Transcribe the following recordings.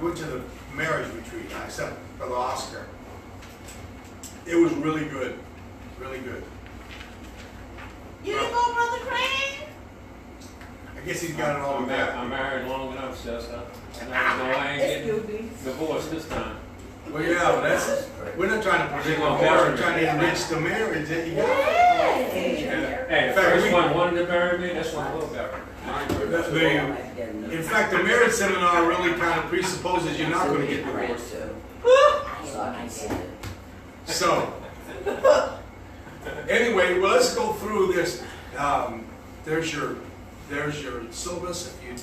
we went to the marriage retreat, except for the Oscar. It was really good, really good. You didn't go, Brother Craig? I guess he's got it all together. I'm married long enough, sister. And I ain't getting divorced this time. Well, yeah, but that's, we're not trying to predict divorce, we're trying to enrich the marriage that you got. Hey, the first one wanted to marry me, that's why I will marry me. In fact, the marriage seminar really kind of presupposes you're not going to get divorced. So, anyway, well, let's go through this. There's your syllabus. If you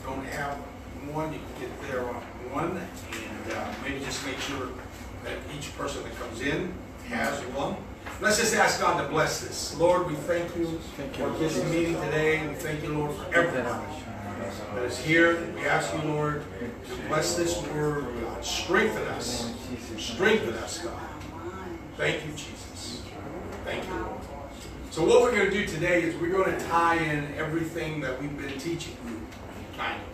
don't have one, you can get there on one, and maybe just make sure that each person that comes in has one. Let's just ask God to bless this. Lord, we thank you for this meeting today. We thank you, Lord, for everyone that is here. We ask you, Lord, to bless this word, God. Strengthen us. Strengthen us, God. Thank you, Jesus. Thank you, Lord. So what we're going to do today is we're going to tie in everything that we've been teaching, kind of.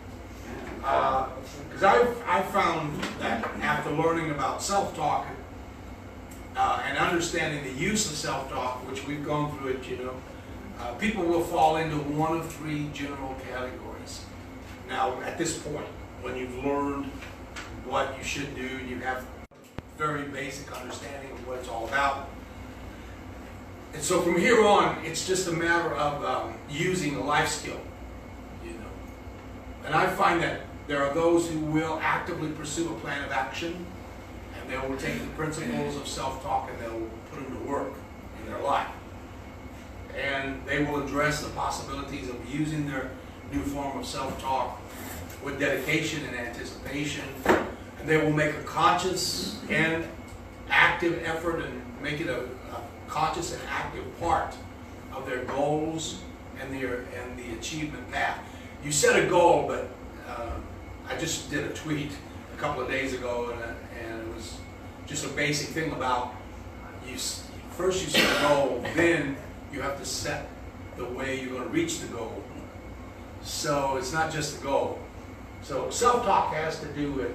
Because I've found that after learning about self-talk and understanding the use of self-talk, which we've gone through it, you know, people will fall into one of three general categories. Now, at this point, when you've learned what you should do, you have very basic understanding of what it's all about. And so from here on, it's just a matter of using a life skill, you know. And I find that there are those who will actively pursue a plan of action, and they will take the principles of self-talk and they'll put them to work in their life. And they will address the possibilities of using their new form of self-talk with dedication and anticipation. And they will make a conscious and active effort and make it a conscious and active part of their goals and the achievement path. You set a goal, but I just did a tweet a couple of days ago, and it was just a basic thing about first you set a goal, then you have to set the way you're going to reach the goal. So it's not just the goal. So self-talk has to do with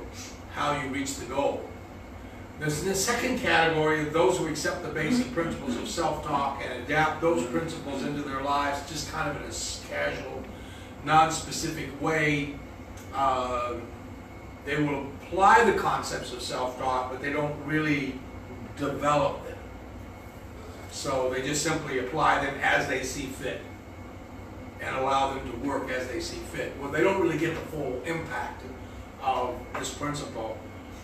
how you reach the goal. There's the second category of those who accept the basic principles of self-talk and adapt those principles into their lives just kind of in a casual, non-specific way. They will apply the concepts of self-talk, but they don't really develop them. So they just simply apply them as they see fit and allow them to work as they see fit. Well, they don't really get the full impact of this principle.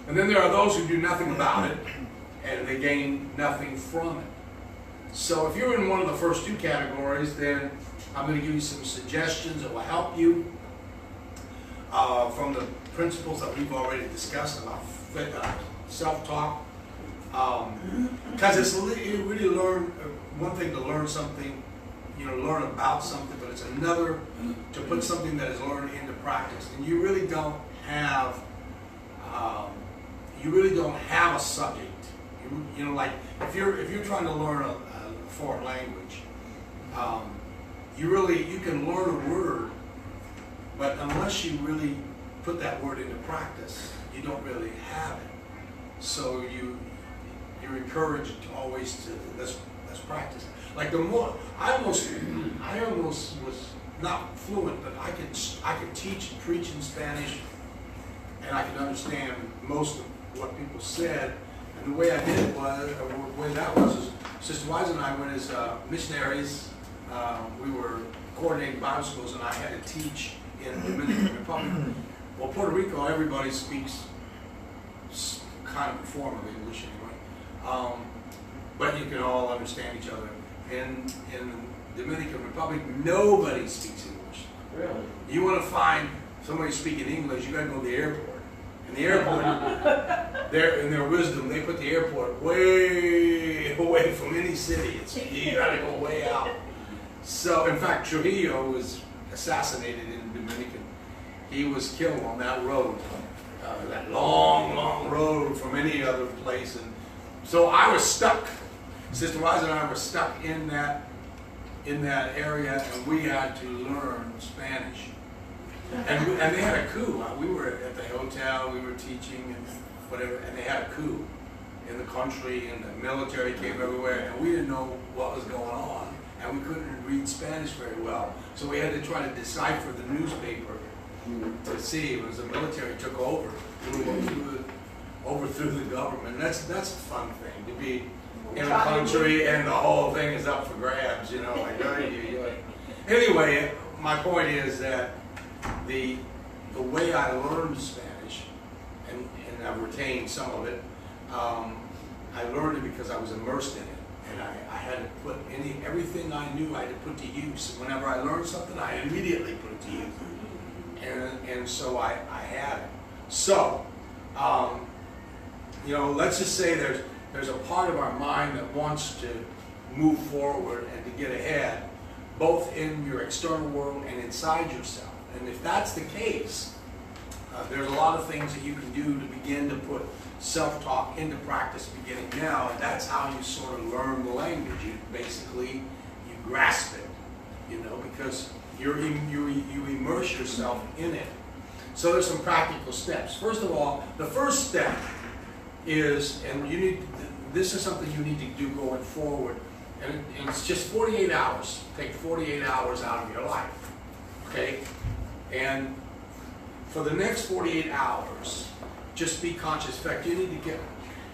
And then there are those who do nothing about it, and they gain nothing from it. So if you're in one of the first two categories, then I'm going to give you some suggestions that will help you from the principles that we've already discussed about self-talk. Because it's really one thing to learn something, you know, learn about something, but it's another to put something that is learned into practice. And you really don't have a subject. You know, like if you're trying to learn a foreign language, you can learn a word, but unless you really put that word into practice, you don't really have it. So you're encouraged always to let's practice. Like the more I almost was not fluent, but I could teach and preach in Spanish, and I could understand most of what people said. And the way I did it was, or the way that was, Sister Wyser and I went as missionaries. We were coordinating Bible schools, and I had to teach in the Dominican Republic. Well, Puerto Rico, everybody speaks kind of a form of English anyway, but you can all understand each other. In the Dominican Republic, nobody speaks English. Really? You want to find somebody speaking English, you got to go to the airport. And the airport, in their wisdom, they put the airport way away from any city. You got to go way out. So, in fact, Trujillo was assassinated in Dominican. He was killed on that road, that long, long road from any other place. And so I was stuck. Sister Wyser and I were stuck in that area, and we had to learn Spanish. And they had a coup. We were at the hotel, we were teaching and whatever, and they had a coup in the country, and the military came everywhere, and we didn't know what was going on, and we couldn't read Spanish very well. So we had to try to decipher the newspaper to see. It was the military took over, overthrew the government. That's a fun thing, to be in a country and the whole thing is up for grabs, you know, like, anyway, my point is that the way I learned Spanish, and I've retained some of it, I learned it because I was immersed in it, and I had to put everything I knew I had to put to use. Whenever I learned something, I immediately put it to use, and so I had it. So, you know, let's just say there's a part of our mind that wants to move forward and to get ahead, both in your external world and inside yourself. And if that's the case, there's a lot of things that you can do to begin to put self-talk into practice beginning now, and that's how you sort of learn the language. You grasp it, you know, because you immerse yourself in it. So there's some practical steps. First of all, the first step is, and this is something you need to do going forward, and it's just 48 hours. Take 48 hours out of your life, okay? And for the next 48 hours, just be conscious. In fact, you need to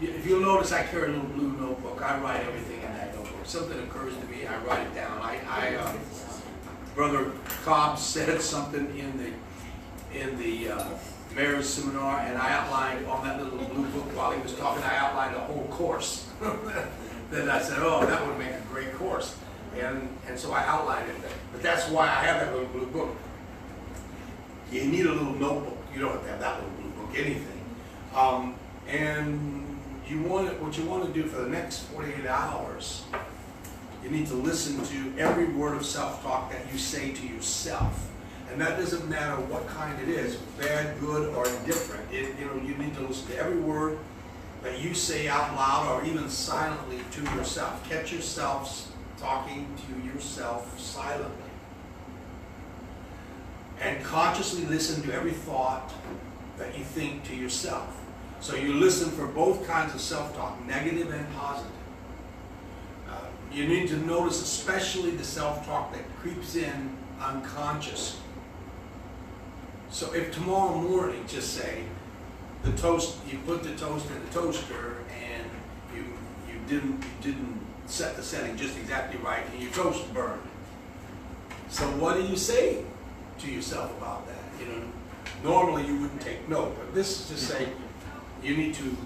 if you'll notice, I carry a little blue notebook. I write everything in that notebook. If something occurs to me, I write it down. Brother Cobb said something in the marriage seminar, and I outlined on that little blue book while he was talking, I outlined a whole course. Then I said, oh, that would make a great course. And so I outlined it. But that's why I have that little blue book. You need a little notebook. You don't have to have that little blue book, anything. And what you want to do for the next 48 hours, you need to listen to every word of self-talk that you say to yourself. And that doesn't matter what kind it is, bad, good, or indifferent. You need to listen to every word that you say out loud or even silently to yourself. Catch yourself talking to yourself silently. And consciously listen to every thought that you think to yourself. So you listen for both kinds of self-talk, negative and positive. You need to notice especially the self-talk that creeps in unconscious. So if tomorrow morning, just say, you put the toast in the toaster and you didn't set the setting just exactly right and your toast burned. So what do you say to yourself about that? Normally you wouldn't take note, but this is to say you need to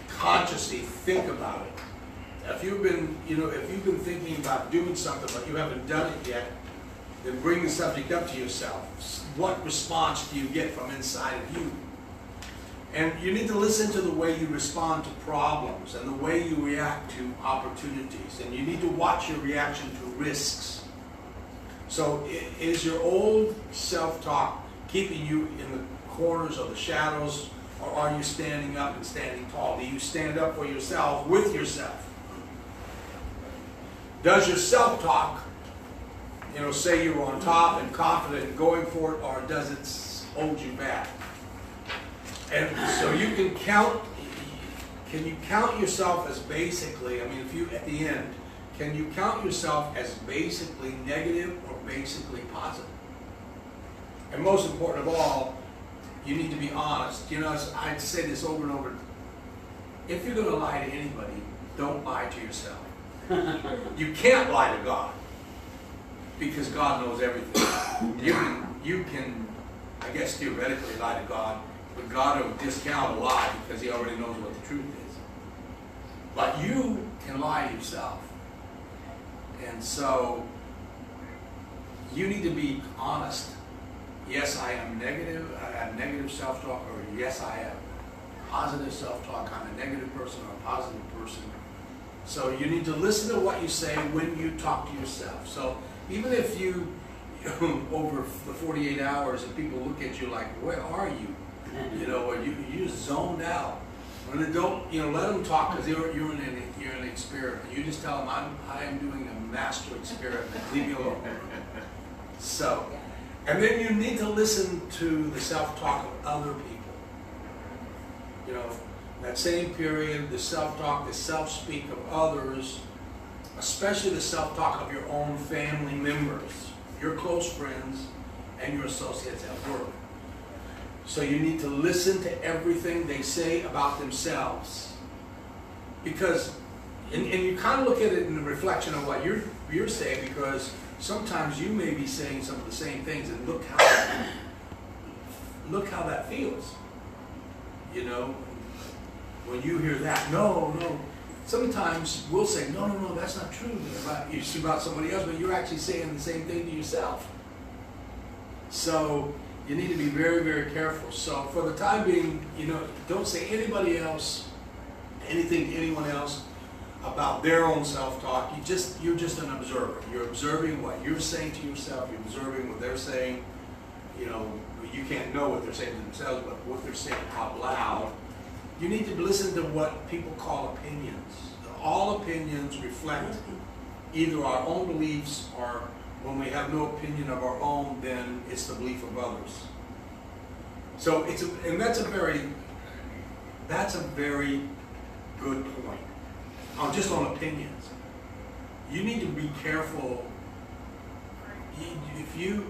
consciously think about it. If you've been thinking about doing something but you haven't done it yet, then bring the subject up to yourself. What response do you get from inside of you? And you need to listen to the way you respond to problems and the way you react to opportunities. And you need to watch your reaction to risks. So is your old self-talk keeping you in the corners or the shadows, or are you standing up and standing tall? Do you stand up for yourself with yourself? Does your self-talk, say you're on top and confident and going for it, or does it hold you back? And so you can you count yourself as basically, at the end, can you count yourself as basically negative or basically positive? And most important of all, you need to be honest. I'd say this over and over. If you're going to lie to anybody, don't lie to yourself. You can't lie to God, because God knows everything. You can, I guess, theoretically lie to God, but God will discount a lie because He already knows what the truth is. But you can lie to yourself. And so, you need to be honest. Yes, I am negative. I have negative self-talk, or yes, I have positive self-talk. I'm a negative person or a positive person. So you need to listen to what you say when you talk to yourself. So even if you over the 48 hours, and people look at you like, where are you? Or you just zoned out. When don't, let them talk, because you're in an experiment. You just tell them, I am doing a master experiment. Leave me alone. So, And then you need to listen to the self-talk of other people. You know, that same period, the self-talk, the self-speak of others, especially the self-talk of your own family members, your close friends, and your associates at work. So you need to listen to everything they say about themselves. Because, and you kind of look at it in the reflection of what you're saying, because sometimes you may be saying some of the same things, and look how that feels. You know, when you hear that, no. Sometimes we'll say, no, that's not true about somebody else, but you're actually saying the same thing to yourself. So you need to be very, very careful. So for the time being, you know, don't say anything to anyone else about their own self-talk. You're just an observer. You're observing what you're saying to yourself. You're observing what they're saying. You know, you can't know what they're saying to themselves, but what they're saying out loud. You need to listen to what people call opinions. All opinions reflect either our own beliefs, or when we have no opinion of our own, then it's the belief of others. So that's a very good point. Just on opinions, you need to be careful. If you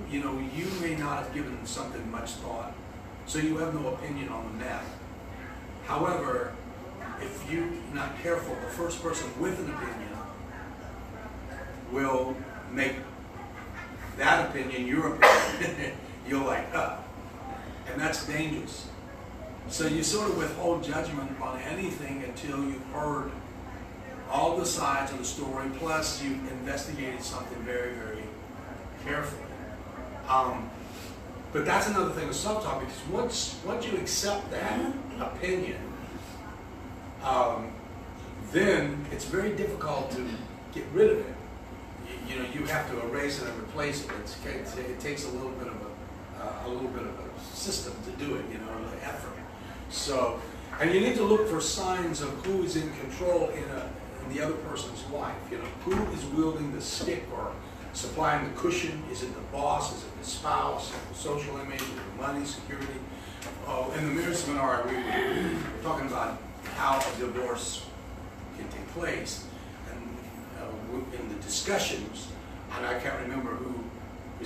may not have given something much thought, so you have no opinion on the matter. However, if you're not careful, the first person with an opinion will make that opinion your opinion. You're like, and that's dangerous. So you sort of withhold judgment on anything until you've heard all the sides of the story, plus you've investigated something very, very carefully. But that's another thing with self-talk, because once you accept that opinion, then it's very difficult to get rid of it. You have to erase it and replace it. It takes a little bit of a system to do it. The effort. So, and you need to look for signs of who is in control in the other person's life. Who is wielding the stick or supplying the cushion? Is it the boss? Is it the spouse? The social image? Is it money, security? In the marriage seminar, we were talking about how a divorce can take place, and in the discussions, and I can't remember who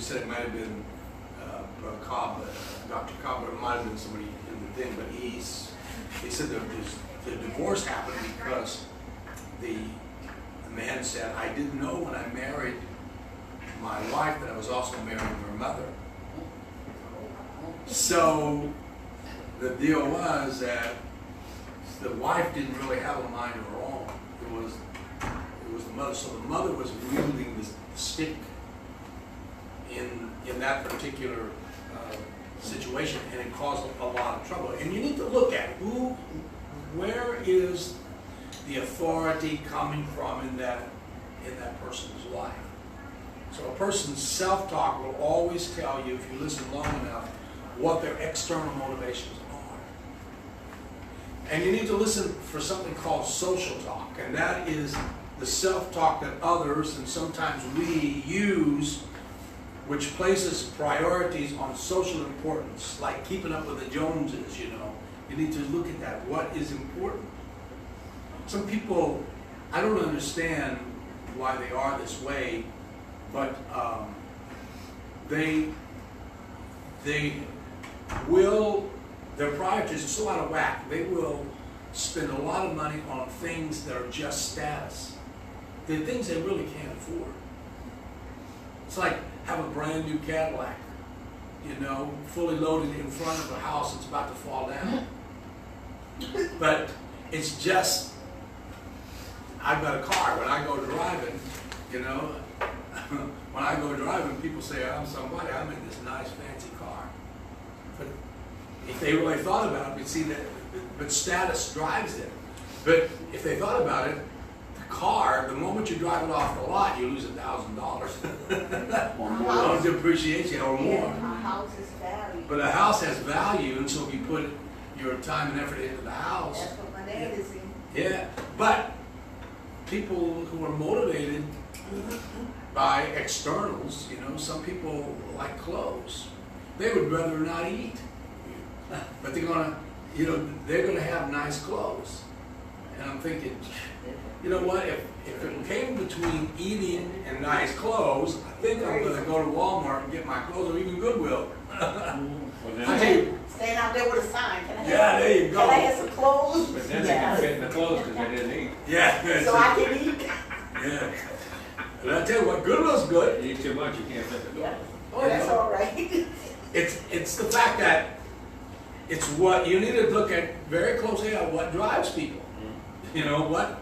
said it. Might have been Brother Cobb, Dr. Cobb, but it might have been somebody in the thing. But he said that the divorce happened because the man said, "I didn't know when I married my wife that I was also marrying her mother." So the deal was that the wife didn't really have a mind of her own. It was the mother. So the mother was wielding the stick in that particular situation, and it caused a lot of trouble. And you need to look at where is the authority coming from in that person's life. So a person's self-talk will always tell you, if you listen long enough, what their external motivations are. And you need to listen for something called social talk, and that is the self-talk that others, and sometimes we, use, which places priorities on social importance, like keeping up with the Joneses, You need to look at that. What is important? Some people, I don't understand why they are this way, but their priorities are so out of whack, they will spend a lot of money on things that are just status. They're things they really can't afford. It's like have a brand new Cadillac, fully loaded in front of a house that's about to fall down. But it's just, I've got a car. When I go driving, when I go driving, people say, I'm somebody, I'm in this nice fancy car. But if they really thought about it, we'd see that, but status drives it. But if they thought about it, the car, the moment you drive it off the lot, you lose $1,000. Or more. On depreciation or more. Yeah, a house is value. But a house has value, and so if you put your time and effort into the house. That's what my dad is in. Yeah, but people who are motivated by externals. You know, some people like clothes. They would rather not eat, but they're gonna, you know, they're gonna have nice clothes. And I'm thinking, you know what? If it came between eating and nice clothes, I think I'm gonna go to Walmart and get my clothes, or even Goodwill. Well, I then, tell you, Stand out there with a sign. Can I have, yeah, there you Can I go. have some clothes? but then they can fit in the clothes because they didn't eat. Yeah, So I can eat. yeah. And I tell you what, Goodwill's good. You eat too much, you can't fit the Yeah. clothes. Oh, that's all right. It's the fact that it's what you need to look at very closely at what drives people. You know what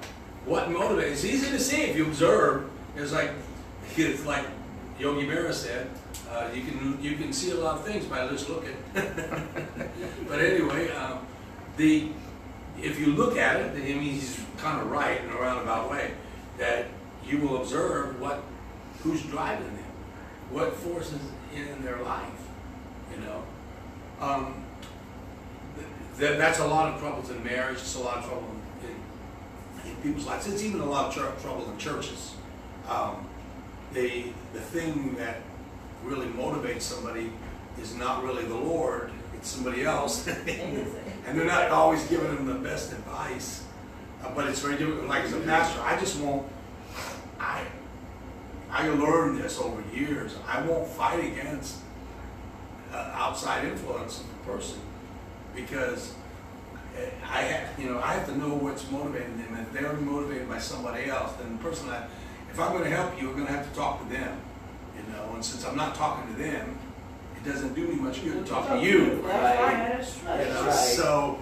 motivates. It's easy to see if you observe. It's like Yogi Berra said. You can see a lot of things by just looking. But anyway, if you look at it, I mean, he's kind of right in a roundabout way that you will observe who's driving them, what forces in their life. You know, that's a lot of troubles in marriage. It's a lot of trouble in people's lives. It's even a lot of trouble in churches. The thing that really motivates somebody is not really the Lord, it's somebody else. And they're not always giving them the best advice. But it's very difficult. Like as a pastor, I learned this over years. I won't fight against outside influence of the person, because I have to know what's motivating them. If they're motivated by somebody else, then the person if I'm going to help you, I'm going to have to talk to them. You know, and since I'm not talking to them, it doesn't do me much good to talk to you. That's right. You know, That's right. so,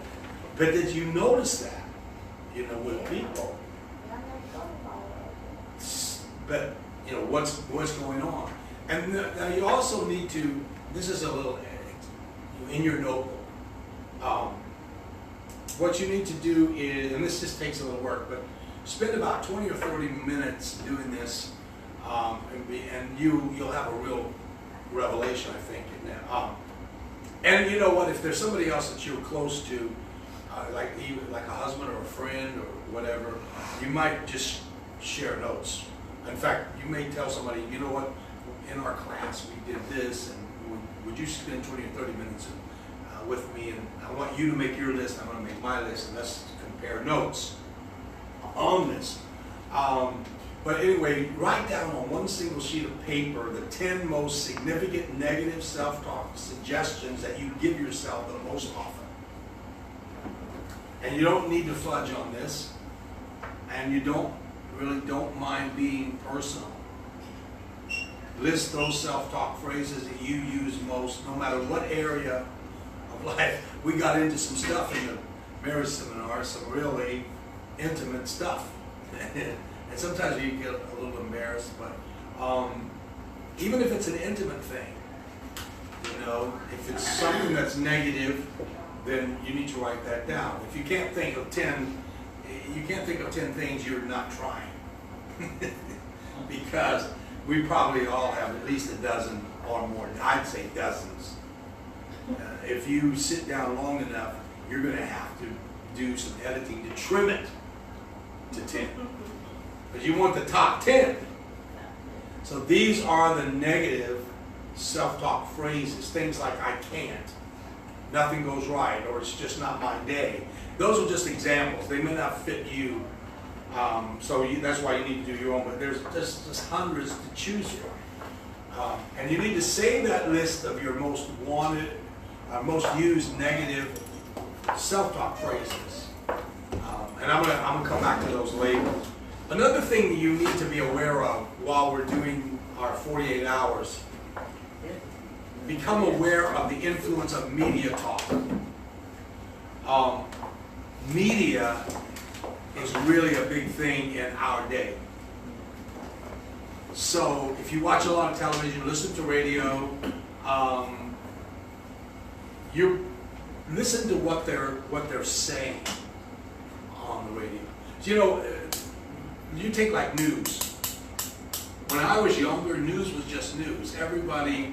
but did you notice that? You know, with people. But you know what's going on, and now you also need to. This is a little in your notebook. What you need to do is, and this just takes a little work, but spend about 20 or 30 minutes doing this, and you'll have a real revelation, I think, in that. And you know what? If there's somebody else that you're close to, like a husband or a friend or whatever, you might just share notes. In fact, you may tell somebody, you know what? In our class, we did this, and would you spend 20 or 30 minutes with me? And I want you to make your list. I'm going to make my list, and let's compare notes on this. But anyway, write down on one single sheet of paper the 10 most significant negative self-talk suggestions that you give yourself the most often. And you don't need to fudge on this, and you really don't mind being personal. List those self-talk phrases that you use most, no matter what area of life. We got into some stuff in the marriage seminar, some really intimate stuff. And sometimes you get a little embarrassed, but even if it's an intimate thing, you know, if it's something that's negative, then you need to write that down. If you can't think of 10, you can't think of 10 things you're not trying. Because we probably all have at least a dozen or more. I'd say dozens. If you sit down long enough, you're going to have to do some editing to trim it to 10. But you want the top 10. So these are the negative self-talk phrases. Things like I can't, nothing goes right, or it's just not my day. Those are just examples. They may not fit you. That's why you need to do your own. But there's just hundreds to choose from. And you need to save that list of your most wanted, most used negative self-talk phrases. And I'm gonna come back to those later. Another thing that you need to be aware of while we're doing our 48 hours, become aware of the influence of media talk. Media is really a big thing in our day. So if you watch a lot of television, listen to radio, you listen to what they're saying on the radio. So, you know, you take like news. When I was younger, news was just news. Everybody,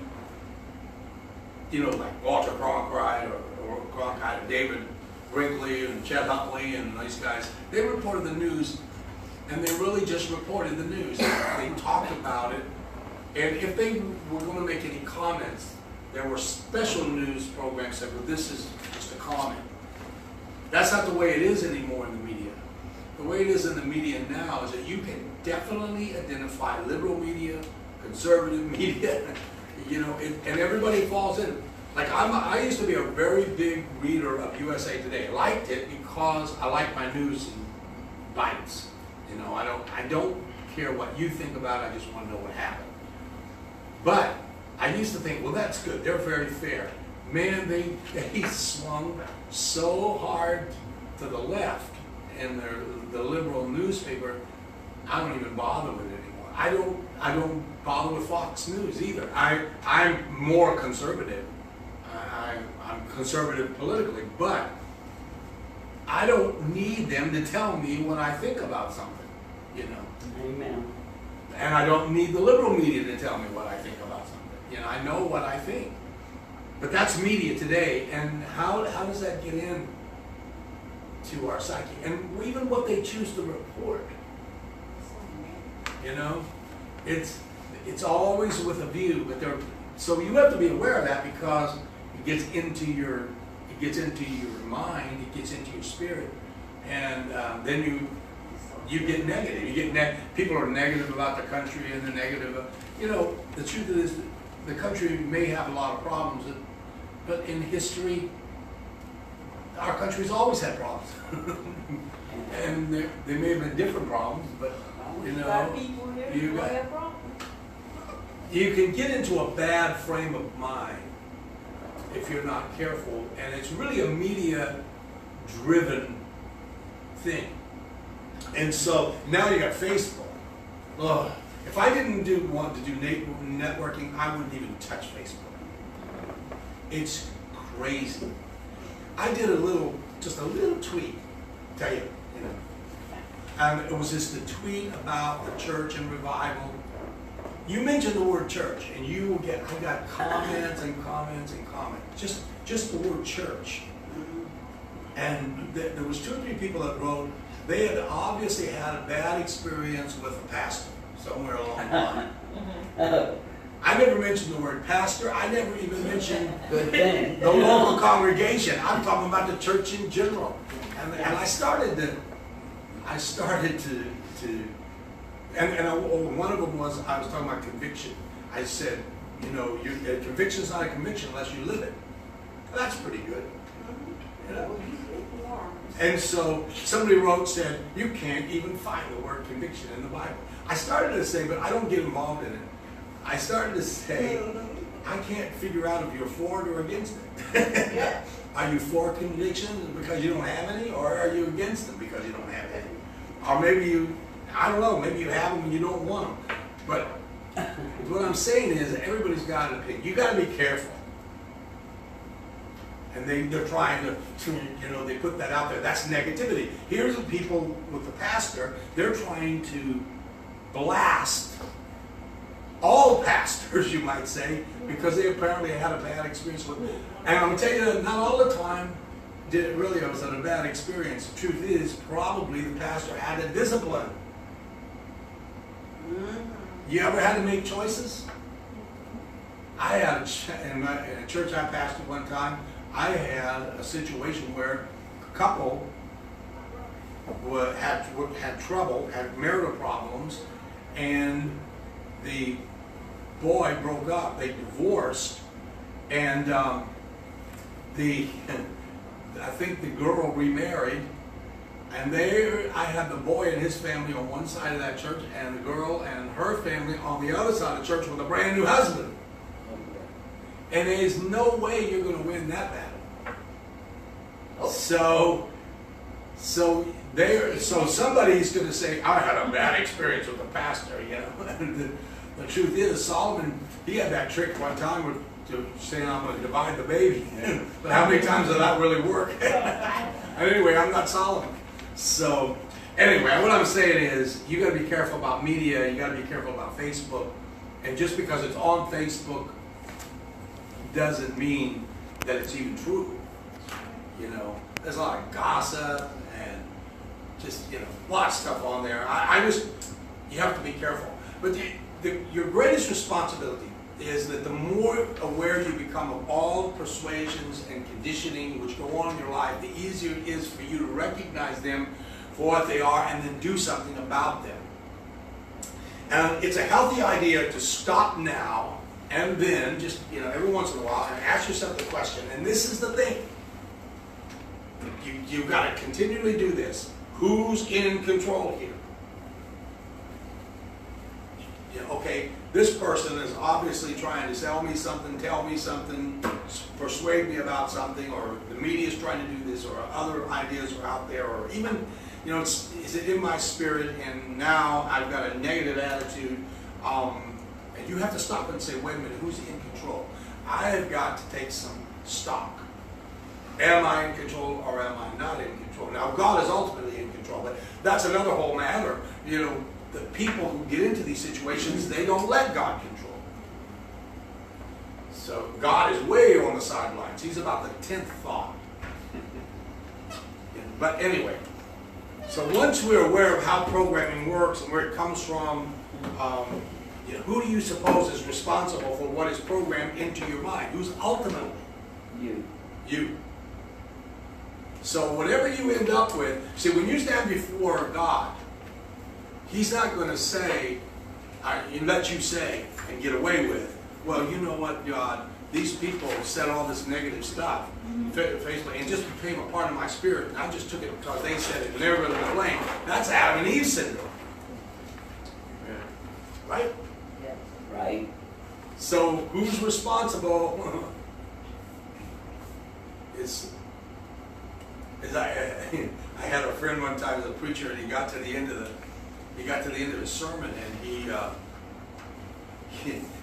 you know, like Walter Cronkite or David Brinkley and Chet Huntley and these guys, they reported the news and they really just reported the news. They talked about it, and if they were going to make any comments, there were special news programs that said, well, this is just a comment. That's not the way it is anymore in the media. The way it is in the media now is that you can definitely identify liberal media, conservative media, you know, and everybody falls in. Like I used to be a very big reader of USA Today. I liked it because I like my news in bites. You know, I don't care what you think about it. I just want to know what happened. But I used to think, well, that's good. They're very fair. Man, they swung so hard to the left in the liberal newspaper. I don't even bother with it anymore. I don't bother with Fox News either. I'm more conservative. I'm conservative politically, but I don't need them to tell me what I think about something, you know. Amen. And I don't need the liberal media to tell me what I think about something. You know, I know what I think. But that's media today, and how does that get in to our psyche? And even what they choose to report, you know, it's always with a view, but so you have to be aware of that because it gets into your mind, it gets into your spirit, and then you get negative. People are negative about the country, and they're negative. You know, the truth is, the country may have a lot of problems, but in history, our country's always had problems. And they may have been different problems, but you know, you can get into a bad frame of mind if you're not careful, and it's really a media-driven thing. And so now you got Facebook. Ugh. If I didn't want to do networking, I wouldn't even touch Facebook. It's crazy. I did just a little tweet, tell you, you know. And it was just a tweet about the church and revival. You mentioned the word church, and I got comments and comments and comments. Just the word church. And there was 2 or 3 people that wrote, they had obviously had a bad experience with a pastor somewhere along the line. I never mentioned the word pastor. I never even mentioned the local congregation. I'm talking about the church in general. And I started to one of them was, I was talking about conviction. I said, you know, conviction is not a conviction unless you live it. Well, that's pretty good. You know? And so somebody said, you can't even find the word conviction in the Bible. I started to say, but I don't get involved in it. I started to say, I can't figure out if you're for it or against it. Yeah. Are you for conviction because you don't have any, or are you against them because you don't have any? Or maybe I don't know, maybe you have them and you don't want them. But what I'm saying is everybody's got an opinion. You got to be careful. And they're trying to, you know, they put that out there. That's negativity. Here's the people with the pastor, they're trying to blast all pastors, you might say, because they apparently had a bad experience with it. And I'm going to tell you that not all the time did it really, it was a bad experience. The truth is, probably the pastor had a discipline. You ever had to make choices? I had in a church I pastored one time, I had a situation where a couple had trouble, had marital problems, and the boy broke up. They divorced, and I think the girl remarried. And I had the boy and his family on one side of that church, and the girl and her family on the other side of the church with a brand new husband. And there's no way you're going to win that battle. So somebody's going to say, I had a bad experience with the pastor, you know. The truth is, Solomon, he had that trick one time to say, I'm going to divide the baby. But how many times did that really work? Anyway, I'm not Solomon. So anyway, what I'm saying is, you got to be careful about media. You got to be careful about Facebook. And just because it's on Facebook doesn't mean that it's even true. You know, there's a lot of gossip just, you know, a lot of stuff on there. I just, you have to be careful. But your greatest responsibility is that the more aware you become of all persuasions and conditioning which go on in your life, the easier it is for you to recognize them for what they are and then do something about them. And it's a healthy idea to stop now and then, just, you know, every once in a while, and ask yourself the question, and this is the thing. You've got to continually do this. Who's in control here? Yeah, okay, this person is obviously trying to sell me something, tell me something, persuade me about something, or the media is trying to do this, or other ideas are out there, or even, you know, is it in my spirit, and now I've got a negative attitude, and you have to stop and say, wait a minute, who's in control? I have got to take some stock. Am I in control or am I not in control? Now, God is ultimately in control, but that's another whole matter. You know, the people who get into these situations, they don't let God control. So God is way on the sidelines. He's about the 10th thought. But anyway, so once we're aware of how programming works and where it comes from, you know, who do you suppose is responsible for what is programmed into your mind? Who's ultimately? You. You. So whatever you end up with, see, when you stand before God, He's not going to say, let you say and get away with, well, you know what, God, these people said all this negative stuff, Facebook, and just became a part of my spirit, and I just took it because they said it, and they're going to blame. That's Adam and Eve syndrome. Yeah. Right? Yes. Right. So who's responsible? I had a friend one time as a preacher, and he got to the end of his sermon, and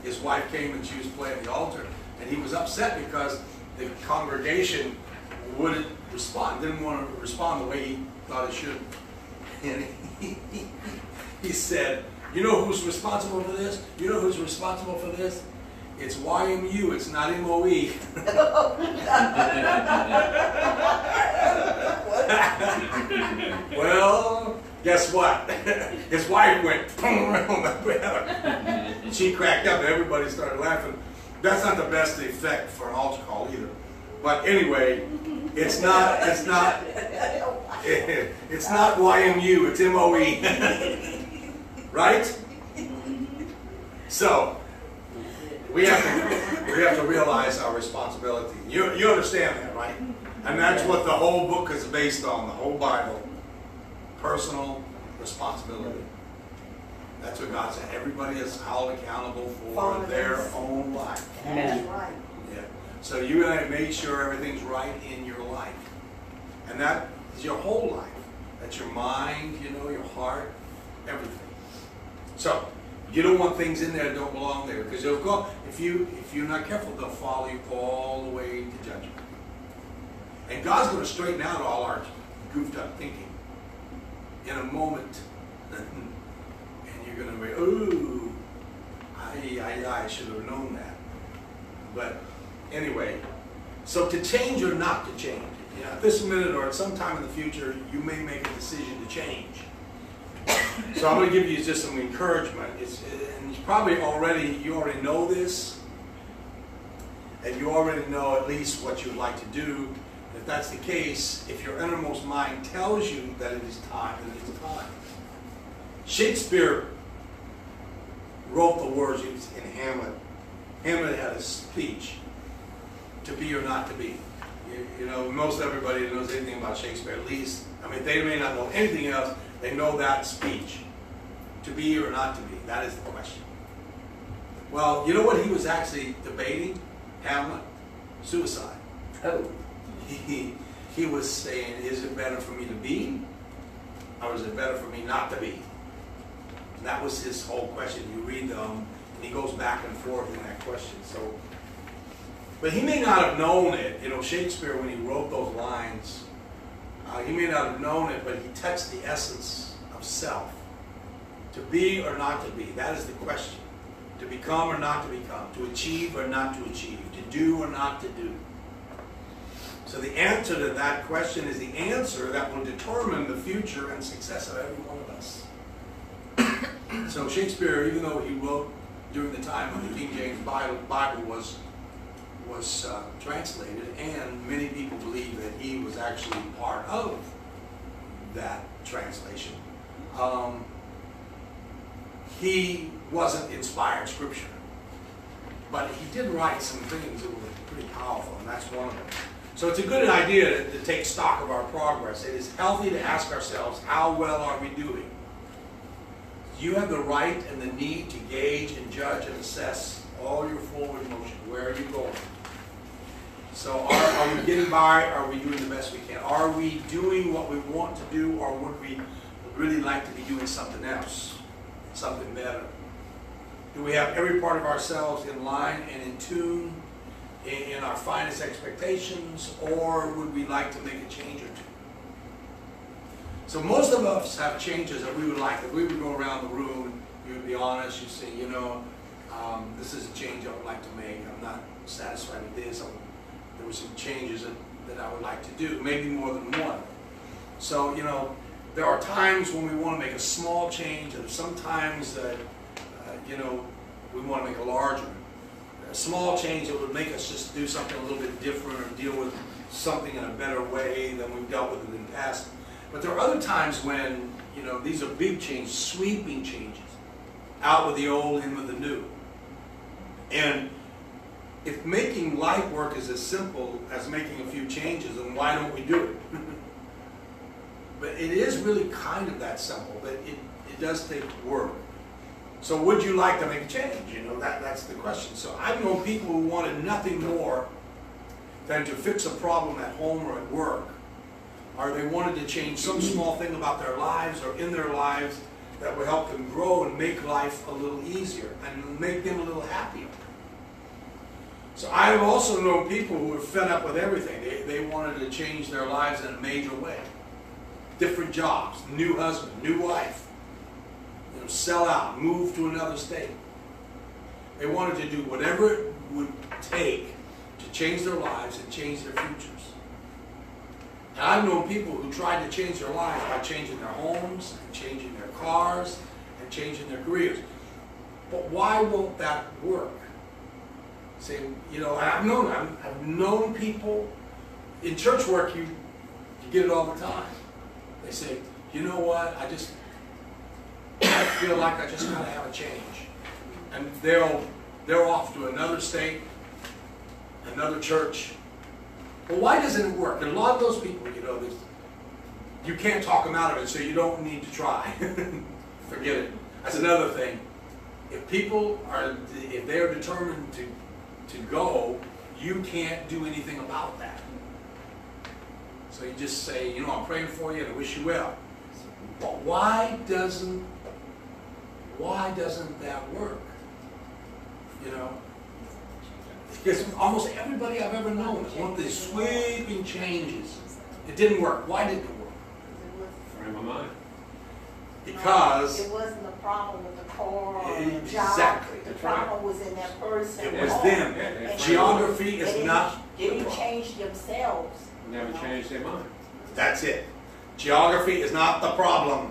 his wife came and she was playing the altar, and he was upset because the congregation wouldn't respond, didn't want to respond the way he thought it should. And he said, you know who's responsible for this? You know who's responsible for this? It's YMU, it's not MOE. Well, guess what? His wife went boom around the bed. She cracked up and everybody started laughing. That's not the best effect for an altar call either. But anyway, it's not YMU, it's MOE. Right? So we have to realize our responsibility. You understand that, right? And that's what the whole book is based on, the whole Bible. Personal responsibility. That's what God said. Everybody is held accountable for their own life. That's right. Yeah. So you gotta make sure everything's right in your life. And that is your whole life. That's your mind, you know, your heart, everything. So you don't want things in there that don't belong there, because they'll go, if you're not careful, they'll follow you all the way to judgment. And God's going to straighten out all our goofed up thinking in a moment. And you're going to be, ooh, I should have known that. But anyway, so to change or not to change, you know, at this minute or at some time in the future, you may make a decision to change. So I'm going to give you just some encouragement. And you already know this, and you already know at least what you'd like to do. If that's the case, if your innermost mind tells you that it is time, then it's time. Shakespeare wrote the words in Hamlet. Hamlet had a speech, to be or not to be. You know, most everybody that knows anything about Shakespeare, at least, I mean, they may not know anything else, they know that speech. To be or not to be, that is the question. Well, you know what he was actually debating, Hamlet? Suicide. Oh. He was saying, is it better for me to be, or is it better for me not to be? And that was his whole question. You read them, and he goes back and forth in that question. So, but he may not have known it. You know, Shakespeare, when he wrote those lines, he may not have known it, but he touched the essence of self. To be or not to be, that is the question. To become or not to become, to achieve or not to achieve, to do or not to do. So the answer to that question is the answer that will determine the future and success of every one of us. So Shakespeare, even though he wrote during the time when the King James Bible was translated, and many people believe that he was actually part of that translation, he wasn't inspired scripture. But he did write some things that were pretty powerful, and that's one of them. So it's a good idea to take stock of our progress. It is healthy to ask ourselves, how well are we doing? You have the right and the need to gauge and judge and assess all your forward motion. Where are you going? So are we getting by? Are we doing the best we can? Are we doing what we want to do, or would we really like to be doing something else, something better? Do we have every part of ourselves in line and in tune in our finest expectations, or would we like to make a change or two? So most of us have changes that we would like. If we would go around the room, you would be honest, you'd say, you know, this is a change I would like to make. I'm not satisfied with this. There were some changes that I would like to do, maybe more than one. So, you know, there are times when we want to make a small change, and sometimes that, you know, we want to make a larger one. A small change that would make us just do something a little bit different or deal with something in a better way than we've dealt with it in the past. But there are other times when, you know, these are big changes, sweeping changes. Out with the old, in with the new. And if making life work is as simple as making a few changes, then why don't we do it? But it is really kind of that simple, but it does take work. So would you like to make a change? You know, that's the question. So I've known people who wanted nothing more than to fix a problem at home or at work, or they wanted to change some small thing about their lives or in their lives that would help them grow and make life a little easier and make them a little happier. So I've also known people who were fed up with everything. They wanted to change their lives in a major way. Different jobs, new husband, new wife. You know, sell out, move to another state. They wanted to do whatever it would take to change their lives and change their futures. And I've known people who tried to change their lives by changing their homes, and changing their cars, and changing their careers. But why won't that work? See, you know, I've known people in church work. You get it all the time. They say, you know what? I feel like I just gotta have a change, and they're off to another state, another church. Well, why doesn't it work? And a lot of those people, you know, you can't talk them out of it, so you don't need to try. Forget it. That's another thing. If they're determined to go, you can't do anything about that. So you just say, you know, I'm praying for you and I wish you well. But why doesn't that work? You know? Because almost everybody I've ever known has wanted these sweeping changes. It didn't work. Why didn't it work? Frame of mind. Because it wasn't the problem with the car or the exactly. job. The problem was in that person. It was them. And Geography is not they didn't change themselves. Never changed their mind. That's it. Geography is not the problem.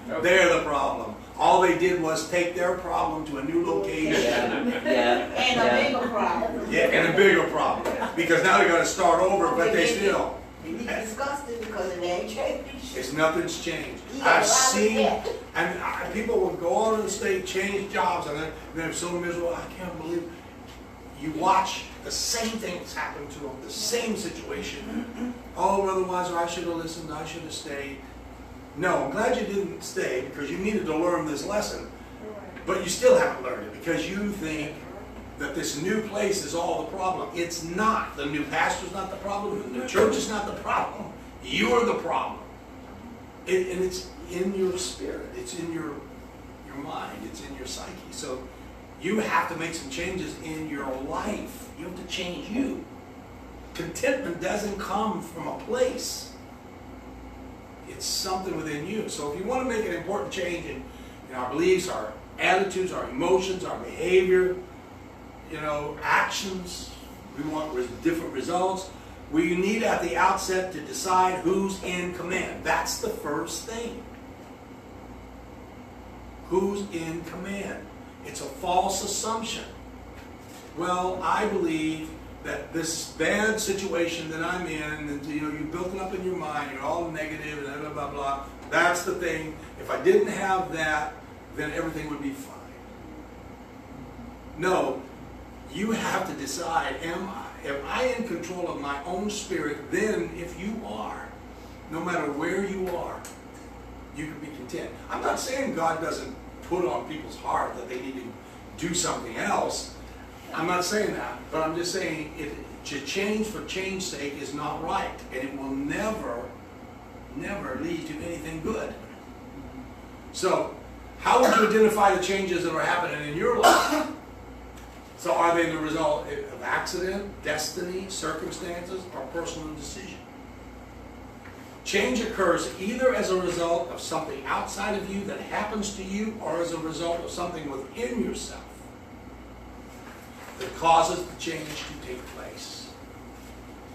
Right. They're the problem. All they did was take their problem to a new location. And a bigger problem. Yeah, and a bigger problem. Because now they're going to start over, but they still. They disgusted because it ain't changed. It's nothing's changed. Yeah, I've seen, and people will go out of the state, change jobs, and they're so miserable. I can't believe it. You watch the same things happen to them, the same situation. Oh, Brother Wyser, I should have listened. I should have stayed. No, I'm glad you didn't stay because you needed to learn this lesson. But you still haven't learned it because you think that this new place is all the problem. It's not. The new pastor's not the problem. The new church is not the problem. You're the problem. And it's in your spirit. It's in your mind. It's in your psyche. So you have to make some changes in your life. You have to change you. Contentment doesn't come from a place. It's something within you. So if you want to make an important change in our beliefs, our attitudes, our emotions, our behavior, you know, actions, we want different results, We need at the outset to decide who's in command. That's the first thing. Who's in command? It's a false assumption. Well, I believe that this bad situation that I'm in, and you built it up in your mind, you're all negative and blah, blah, blah. That's the thing. If I didn't have that, then everything would be fine. No, you have to decide, am I in control of my own spirit? Then, if you are, no matter where you are, you can be content. I'm not saying God doesn't put on people's heart that they need to do something else. I'm not saying that, but I'm just saying to change for change's sake is not right, and it will never lead to anything good. So, how would you identify the changes that are happening in your life? So are they the result of accident, destiny, circumstances, or personal decision? Change occurs either as a result of something outside of you that happens to you, or as a result of something within yourself that causes the change to take place.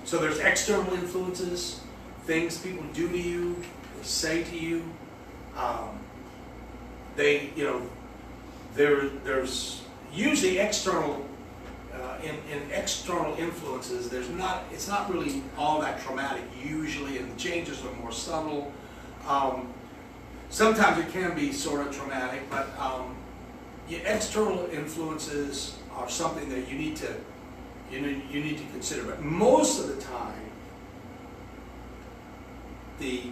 So there's external influences, things people do to you, they say to you. There's usually external, in external influences, it's not really all that traumatic usually, and the changes are more subtle. Sometimes it can be sort of traumatic, but external influences are something that you need to consider. But most of the time, the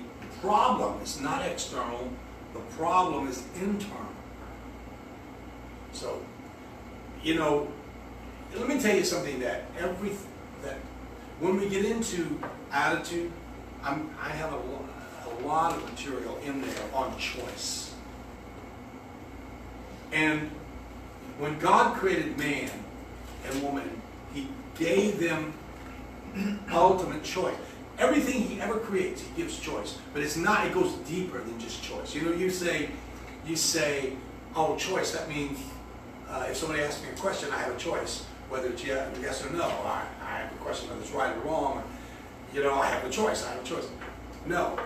problem is not external, the problem is internal. So, let me tell you something that when we get into attitude, I have a lot of material in there on choice. And when God created man and woman, He gave them ultimate choice. Everything He ever creates, He gives choice. But it goes deeper than just choice. You say, oh, choice, that means if somebody asks me a question, I have a choice, whether it's yes or no. I have a question whether it's right or wrong. I have a choice. No,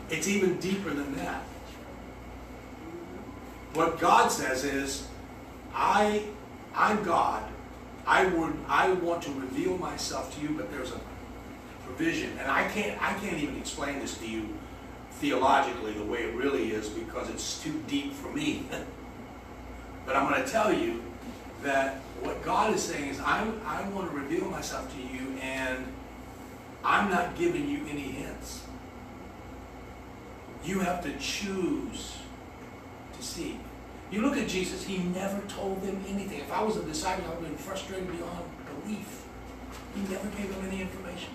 it's even deeper than that. What God says is, I'm God. I want to reveal myself to you, but there's a provision, and I can't even explain this to you theologically the way it really is, because it's too deep for me. But I'm going to tell you that what God is saying is, I want to reveal myself to you, and I'm not giving you any hints. You have to choose to seek. You look at Jesus, He never told them anything. If I was a disciple, I would have been frustrated beyond belief. He never gave them any information.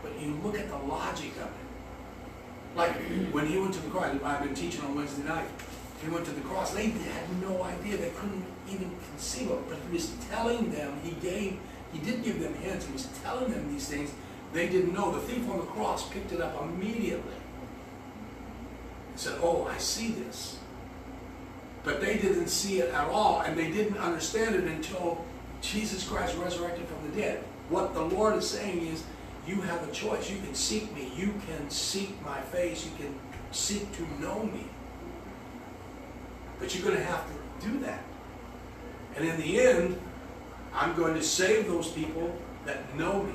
But you look at the logic of it. Like when He went to the cross, I've been teaching on Wednesday night. He went to the cross. They had no idea. They couldn't even conceive of it. But He was telling them, He did give them hints. He was telling them these things they didn't know. The thief on the cross picked it up immediately. He said, oh, I see this. But they didn't see it at all, and they didn't understand it until Jesus Christ resurrected from the dead. What the Lord is saying is, you have a choice. You can seek me. You can seek my face. You can seek to know me. But you're going to have to do that. And in the end, I'm going to save those people that know me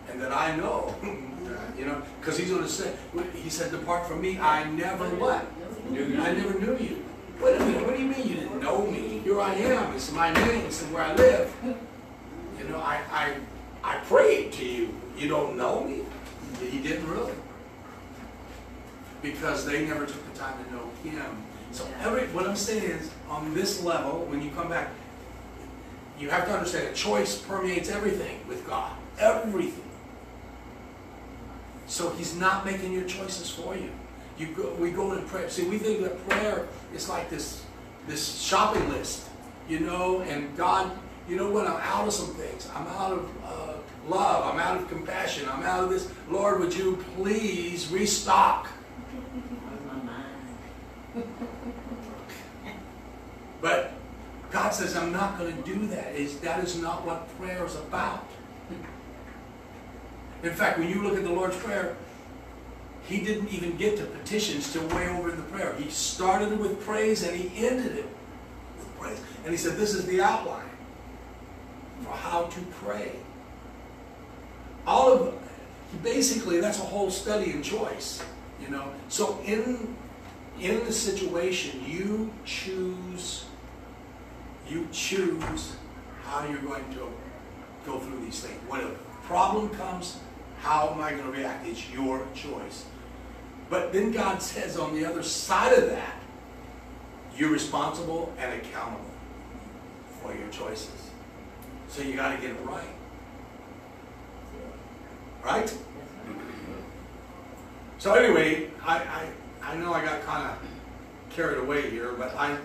and that I know. Because He's going to say, He said, depart from me, I never what? I never knew you. Wait a minute, what do you mean you didn't know me? Here I am. It's my name. It's where I live. I prayed to you. You don't know me? He didn't really. Because they never took the time to know Him. So what I'm saying is, on this level, when you come back, you have to understand that choice permeates everything with God. Everything. So He's not making your choices for you. We go in prayer. See, we think that prayer is like this shopping list, and God, you know what, I'm out of some things. I'm out of love. I'm out of compassion. I'm out of this. Lord, would you please restock? But God says, I'm not going to do that. That is not what prayer is about. In fact, when you look at the Lord's Prayer, he didn't even get to petitions till way over in the prayer. He started it with praise and he ended it with praise. And he said, this is the outline for how to pray. All of basically, that's a whole study in choice, you know. So in the situation, you choose how you're going to go through these things. When a problem comes, how am I going to react? It's your choice. But then God says on the other side of that, you're responsible and accountable for your choices. So you got to get it right. Right? So anyway, I know I got kind of carried away here, but I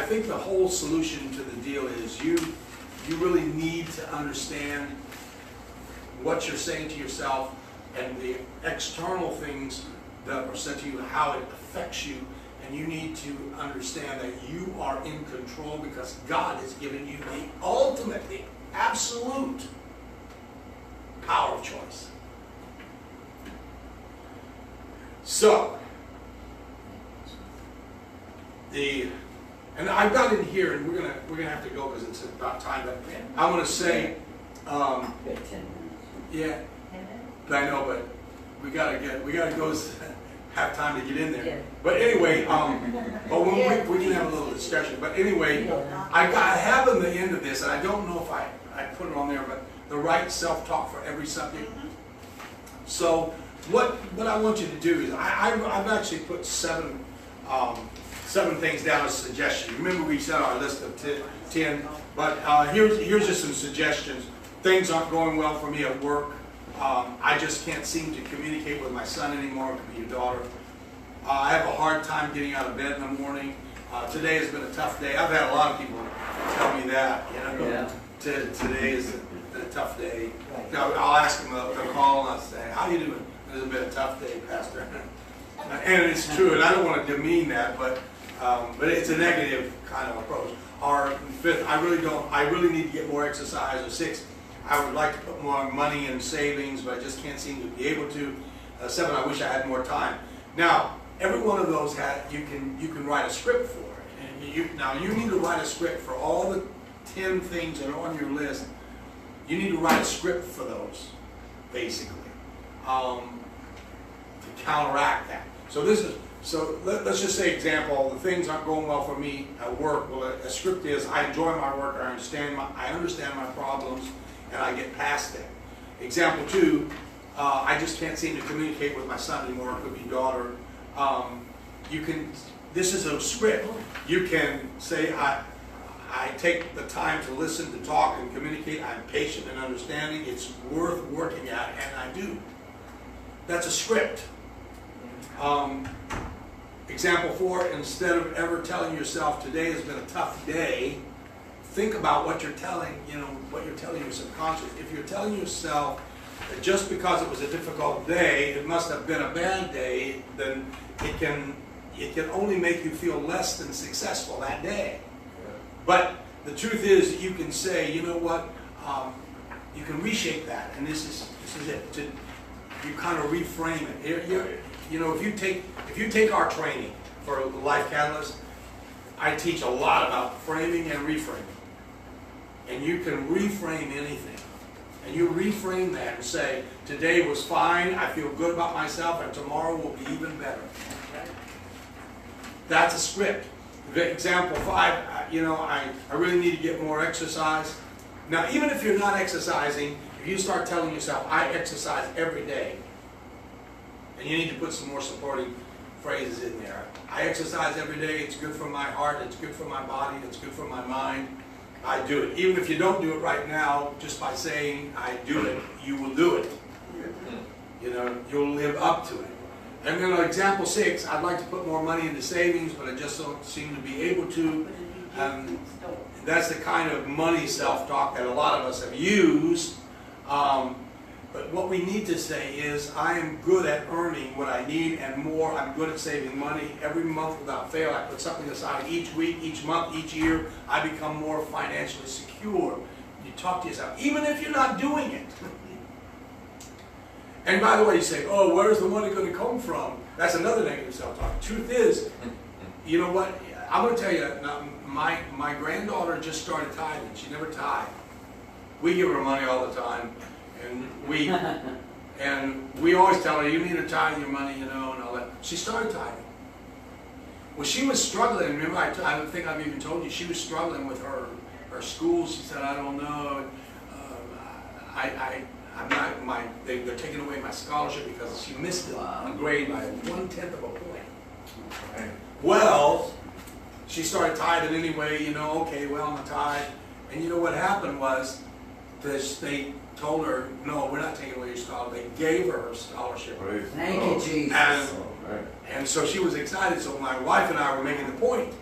think the whole solution to the deal is you really need to understand what you're saying to yourself and the external things that are said to you, how it affects you, and you need to understand that you are in control because God has given you the ultimate, the absolute power of choice. So, and I've got in here, and we're gonna have to go because it's about time. But I want to say, yeah, I know, but we gotta go. Have time to get in there. Yeah. But anyway, but when we can have a little discussion. But anyway, I have in the end of this, and I don't know if I put it on there, but the right self-talk for every subject. So what I want you to do is I've actually put seven things down as suggestions. Remember we said our list of 10, but here's just some suggestions. Things aren't going well for me at work. I just can't seem to communicate with my son anymore, it could be your daughter. I have a hard time getting out of bed in the morning. Today has been a tough day. I've had a lot of people tell me that, you know, yeah. Today has been a tough day. Right. I'll ask them, they'll call and I'll say, how you doing? It's been a tough day, Pastor. And it's true, and I don't want to demean that, but it's a negative kind of approach. Or fifth, I really need to get more exercise. Or sixth, I would like to put more money in savings, but I just can't seem to be able to. 7, I wish I had more time. Now, every one of those you can write a script for it. And you need to write a script for all the 10 things that are on your list. You need to write a script for those, basically, to counteract that. So let's just say example, the things aren't going well for me at work. Well, a script is I enjoy my work, I understand my problems, and I get past them. Example 2, I just can't seem to communicate with my son anymore, it could be daughter. This is a script. You can say, I take the time to listen, to talk, and communicate. I'm patient and understanding. It's worth working at, and I do. That's a script. Example 4, instead of ever telling yourself, today has been a tough day, think about what you're telling your subconscious. If you're telling yourself that just because it was a difficult day, it must have been a bad day, then it can only make you feel less than successful that day. But the truth is that you can say, you know what, you can reshape that, and this is it. You kind of reframe it. You know, if you take our training for Life Catalyst, I teach a lot about framing and reframing. And you can reframe anything. And you reframe that and say, today was fine, I feel good about myself, and tomorrow will be even better. That's a script. Example 5, I really need to get more exercise. Now, even if you're not exercising, if you start telling yourself, I exercise every day, and you need to put some more supporting phrases in there. I exercise every day, it's good for my heart, it's good for my body, it's good for my mind. I do it. Even if you don't do it right now, just by saying, I do it, you will do it. You'll live up to it. And then example 6, I'd like to put more money into savings, but I just don't seem to be able to. That's the kind of money self-talk that a lot of us have used. But what we need to say is, I am good at earning what I need and more. I'm good at saving money. Every month without fail, I put something aside each week, each month, each year. I become more financially secure. you talk to yourself, even if you're not doing it. And by the way, you say, oh, where's the money going to come from? That's another negative self-talk. Truth is, you know what? I'm going to tell you, my granddaughter just started tithing. She never tithed. We give her money all the time, and we always tell her, you need to tithe your money, you know, and all that. She started tithing. Well, she was struggling. Remember, I don't think I've even told you, she was struggling with her school. She said, I don't know. I'm not, they're taking away my scholarship because she missed a grade by 1/10 of a point. Well, she started tithing anyway, you know, okay, well, I'm a tithe. And you know what happened was, they told her, no, we're not taking away your scholarship. They gave her her scholarship. Thank you, Jesus. And so she was excited. So my wife and I were making the point.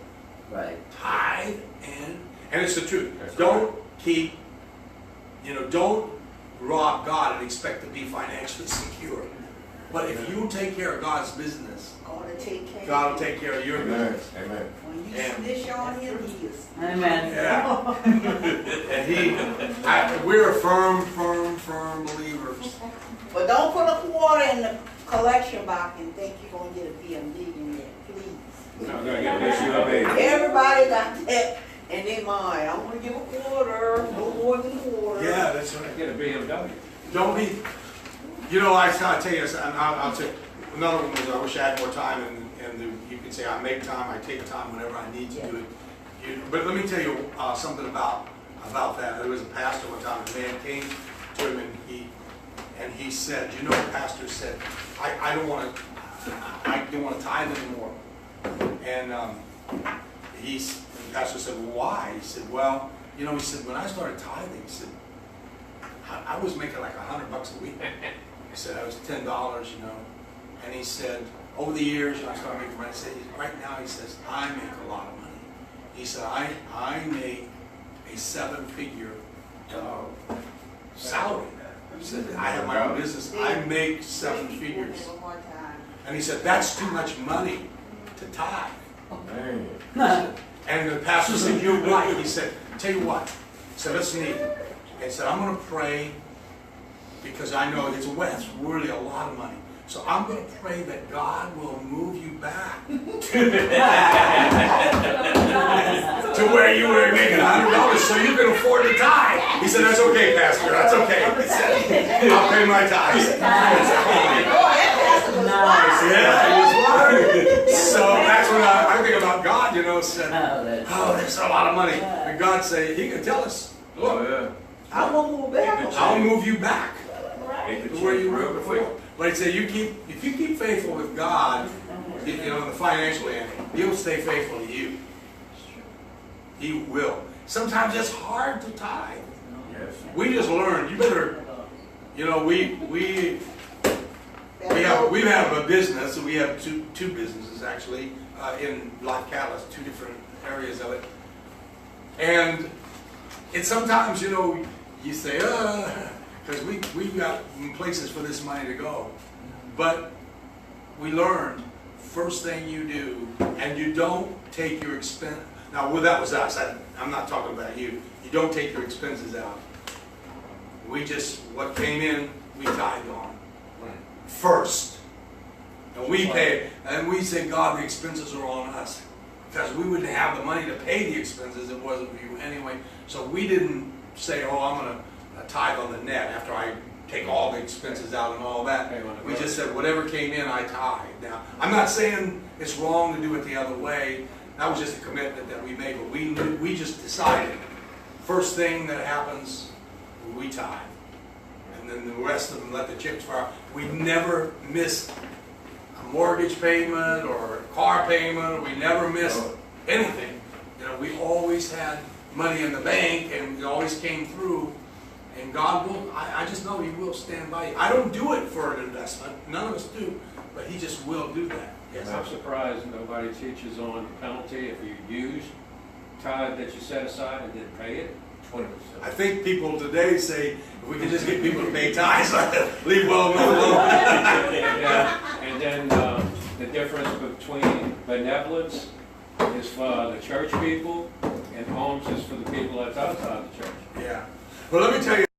Right. Tithe and it's the truth. Don't keep, you know, don't rob God and expect to be financially secure. But if you take care of God's business, God will take care of your business. Amen. When you snitch on him, he is. Amen. Yeah. And we're firm believers. But don't put a quarter in the collection box and think you're going to get a BMD in there, please. I'm gonna get this you up, baby. Everybody got that in their mind. I'm going to give a quarter, no more than a quarter. Yeah, that's right. Get a BMW. Don't be, you know, I'll tell you, I'll tell you, another one was, I wish I had more time, and you can say, I make time, I take time whenever I need to do it. But let me tell you something about that. There was a pastor one time, a man came to him, and he said, you know, the pastor said, I don't want to tithe anymore. And the pastor said, well, why? He said, well, you know, he said, when I started tithing, he said, I was making like $100 a week. He said, I was $10, you know. And he said, over the years, you know, I started making money. He said, right now, he says, I make a lot of money. He said, I make a 7-figure salary. He said, I have my own business. I make 7 figures. And he said, that's too much money to tithe. And the pastor said, you're right. He said, tell you what. He said, let's meet. He said, I'm going to pray because I know it's really a lot of money. So I'm going to pray that God will move you back to where you were making $100 so you can afford to tithe. He said, that's okay, Pastor. That's okay. He said, I'll pay my tithes. Yeah, he was wise. So that's when I think about God, you know, said, oh, there's a lot of money. And God said, he can tell us, look, I'll move back. I'll move you back to where you were before. But he said, if you keep faithful with God, you know, the financial end, he'll stay faithful to you. He will. Sometimes it's hard to tithe. Yes. We just learned. You better, you know, we have a business. We have two businesses actually in Life Catalyst, 2 different areas of it. And it's sometimes, you know, you say, because we've got places for this money to go. But we learned, first thing you do, and you don't take your expense. Now, well, that was us. I'm not talking about you. You don't take your expenses out. We just, what came in, we tithed on first. And we pay, and we say, God, the expenses are on us. Because we wouldn't have the money to pay the expenses, it wasn't for you anyway. So we didn't say, oh, I'm going to tithe on the net after I take all the expenses out and all that. We just said, whatever came in, I tithe. Now, I'm not saying it's wrong to do it the other way. That was just a commitment that we made, but we just decided, first thing that happens, we tithe. And then the rest of them let the chips fall. We never missed a mortgage payment or a car payment. We never missed anything. You know, we always had money in the bank, and it always came through. And God will, I just know He will stand by you. I don't do it for an investment. None of us do. But He just will do that. Yes. I'm surprised nobody teaches on the penalty if you use tithe that you set aside and didn't pay it. 20%. I think people today say, if we can just get people to pay tithes, leave well alone. Yeah. And then the difference between benevolence is for the church people, and alms is for the people that's outside the church. Yeah. Well, let me tell you.